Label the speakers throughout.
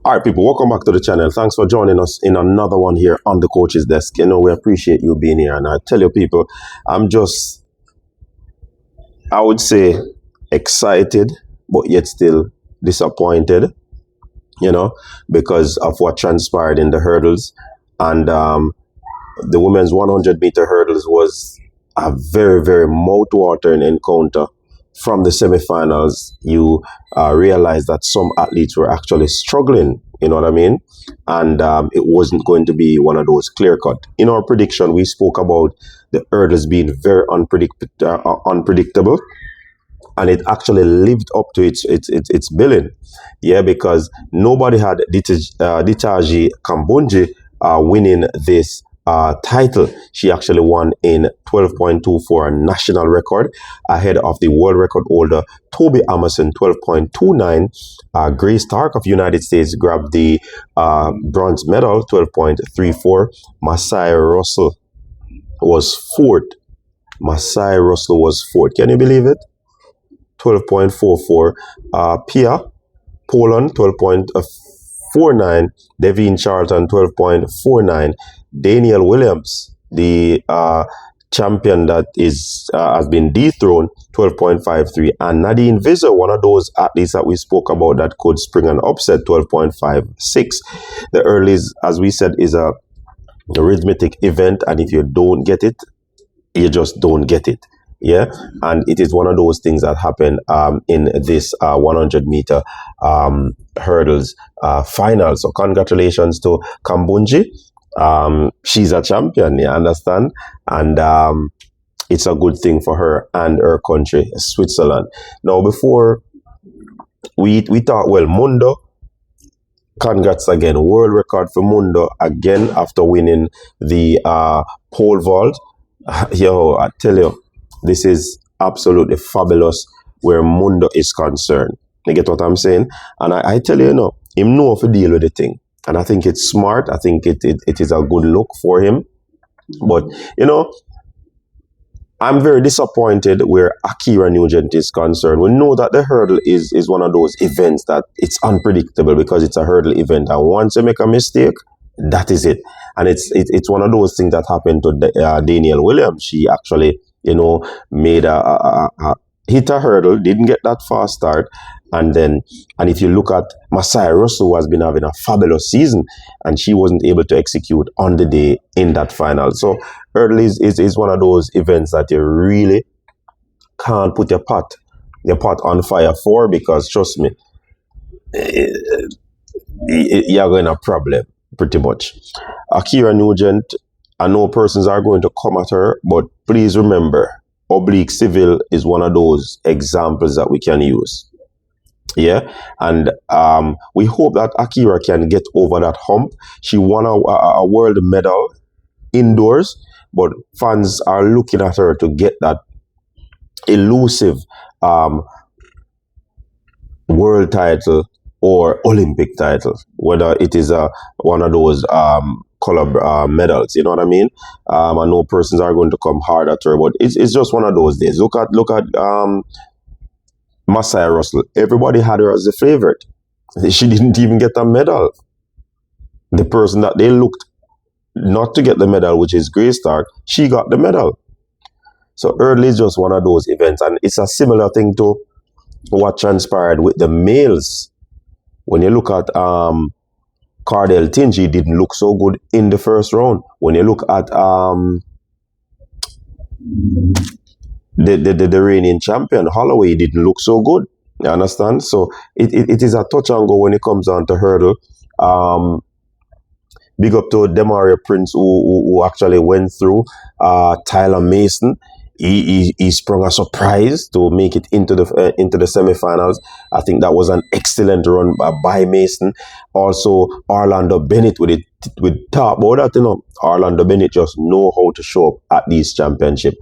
Speaker 1: All right, people, welcome back to the channel. Thanks for joining us in another one here on the coach's desk. You know, we appreciate you being here. And I tell you, people, I'm just, I would say, excited, but yet still disappointed, you know, because of what transpired in the hurdles. And the women's 100-meter hurdles was a very, very mouth-watering encounter. From the semifinals, you realize that some athletes were actually struggling, you know what I mean? And it wasn't going to be one of those clear-cut. In our prediction, we spoke about the hurdles being very unpredictable, and it actually lived up to its billing. Yeah, because nobody had Ditaji Kambunji winning this title. She actually won in 12.2 for a national record, ahead of the world record holder Toby Amerson, 12.29. Grace Stark of United States grabbed the bronze medal, 12.34. Masai Russell was fourth. Masai Russell was fourth. Can you believe it? 12.44. Pia, Poland, 12.49. Devine Charlton, 12.49. Daniel Williams, the champion that has been dethroned, 12.53. And Nadine Visser, one of those athletes that we spoke about that could spring an upset, 12.56. The hurleys, as we said, is a arithmetic event, and if you don't get it, you just don't get it. Yeah, and it is one of those things that happen in this 100-meter hurdles final. So congratulations to Kambunji. She's a champion, you understand? And it's a good thing for her and her country, Switzerland. Now, before we thought, well, Mundo, congrats again, world record for Mundo again after winning the pole vault. Yo, I tell you, this is absolutely fabulous where Mundo is concerned. You get what I'm saying? And I tell you, him know how to deal with the thing. And I think it's smart. I think it is a good look for him. But, I'm very disappointed where Akira Nugent is concerned. We know that the hurdle is one of those events that it's unpredictable because it's a hurdle event. And once you make a mistake, that is it. And it's one of those things that happened to Daniel Williams. She actually, made hit a hurdle, didn't get that fast start. And if you look at Masai Russell, who has been having a fabulous season, and she wasn't able to execute on the day in that final. So hurdle is one of those events that you really can't put your pot on fire for, because trust me, you're going to have a problem pretty much. Akira Nugent, I know persons are going to come at her, but please remember, oblique civil is one of those examples that we can use. Yeah, and we hope that Akira can get over that hump. She won a world medal indoors, but fans are looking at her to get that elusive world title or Olympic title, whether it is one of those color medals. You know what I mean? I know persons are going to come hard at her, but it's just one of those days. Look at Masai Russell. Everybody had her as the favorite. She didn't even get a medal. The person that they looked not to get the medal, which is Grace Stark, she got the medal. So early is just one of those events, and it's a similar thing to what transpired with the males. When you look at Cardell Tingy, didn't look so good in the first round. When you look at the reigning champion, Holloway, didn't look so good. You understand? So it is a touch and go when it comes down to hurdle. Big up to Demaria Prince, who actually went through. Tyler Mason, he sprung a surprise to make it into the semifinals. I think that was an excellent run by Mason. Also, Orlando Bennett with top about that. Orlando Bennett just know how to show up at these championships.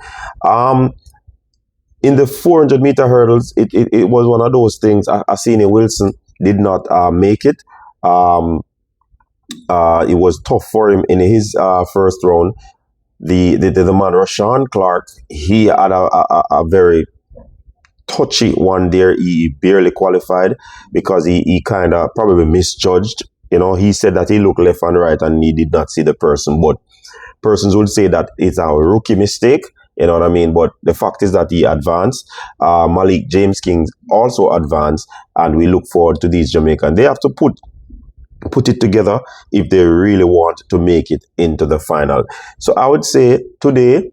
Speaker 1: In the 400-meter hurdles, it was one of those things. Asini Wilson did not make it. It was tough for him in his first round. The man Rashawn Clark, he had a very touchy one there. He barely qualified because he kind of probably misjudged He said that he looked left and right and he did not see the person. But persons would say that it's a rookie mistake. You know what I mean? But the fact is that he advanced. Malik James King also advanced, and we look forward to these Jamaicans. They have to put it together if they really want to make it into the final. So I would say today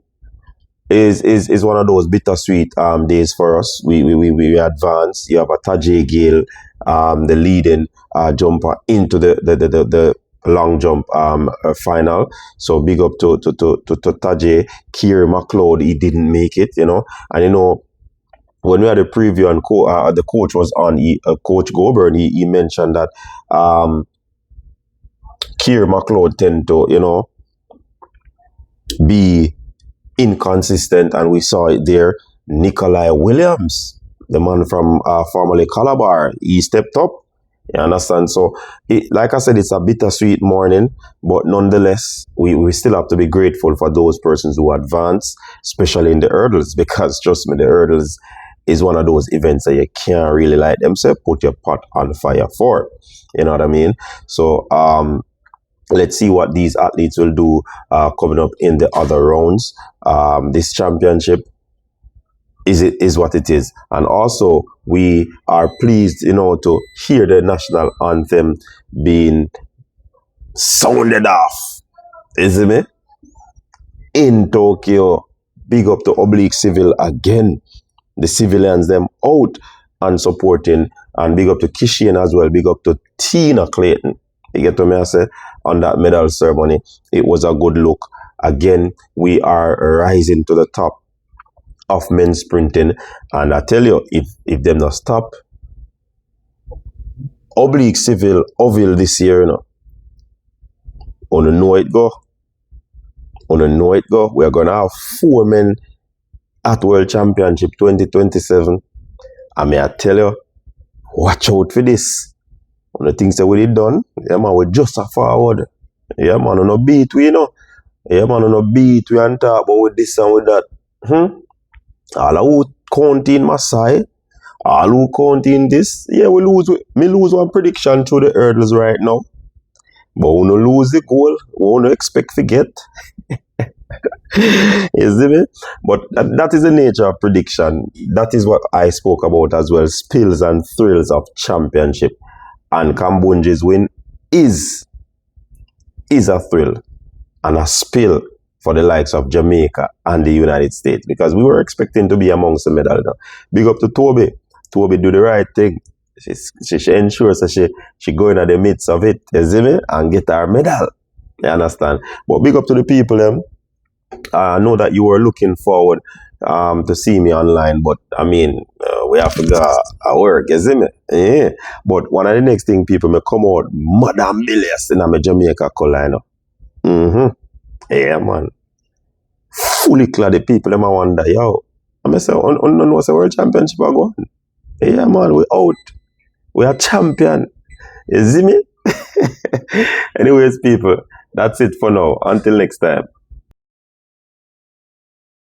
Speaker 1: is one of those bittersweet days for us. We advance. You have a Tajay Gale, the leading jumper into the long jump final. So big up to Tajay. Kieran McLeod, he didn't make it, and when we had a preview and the coach was on, Coach Goburn, he mentioned that Kieran McLeod tend to, be inconsistent, and we saw it there. Nikolai Williams, the man from formerly Calabar, he stepped up. You understand? So, like I said, it's a bittersweet morning, but nonetheless, we still have to be grateful for those persons who advance, especially in the hurdles, because trust me, the hurdles is one of those events that you can't really let themselves put your pot on fire for. You know what I mean? So, let's see what these athletes will do coming up in the other rounds. This championship is what it is. And also, we are pleased, to hear the national anthem being sounded off. Isn't it? In Tokyo. Big up to Oblique Civil again. The civilians, them out and supporting. And big up to Kishian as well. Big up to Tina Clayton. You get to me, I say, on that medal ceremony. It was a good look. Again, we are rising to the top of men's sprinting. And I tell you, if them not stop, Oblique Civil Ovil this year, on the know it go. We are going to have 4 men at World Championship 2027. I may I tell you, watch out for this. On the things that we did done, yeah man, we just a forward. Yeah man, on no beat we, Yeah man, on no beat we and talk about with this and with that. All who count in Masai, all who count in this, yeah, we lose. Me lose one prediction through the hurdles right now. But we no lose the goal, we no expect to get. You see me? But that is the nature of prediction. That is what I spoke about as well. Spills and thrills of championship. And Kambunji's win is a thrill and a spill for the likes of Jamaica and the United States, because we were expecting to be amongst the medal now. Big up to Toby. Toby do the right thing. She ensures that she go in at the midst of it, you see me, and get her medal. You understand? But big up to the people, I know that you were looking forward to see me online, but I mean, we have to go at work, you see me? Yeah. But one of the next thing people may come out Madam Billions in my Jamaica color, Yeah, man. Fully clad the people, them I wonder, yo. I say, what's the world championship are going? Yeah, man, we out. We are champion. You see me? Anyways, people, that's it for now. Until next time.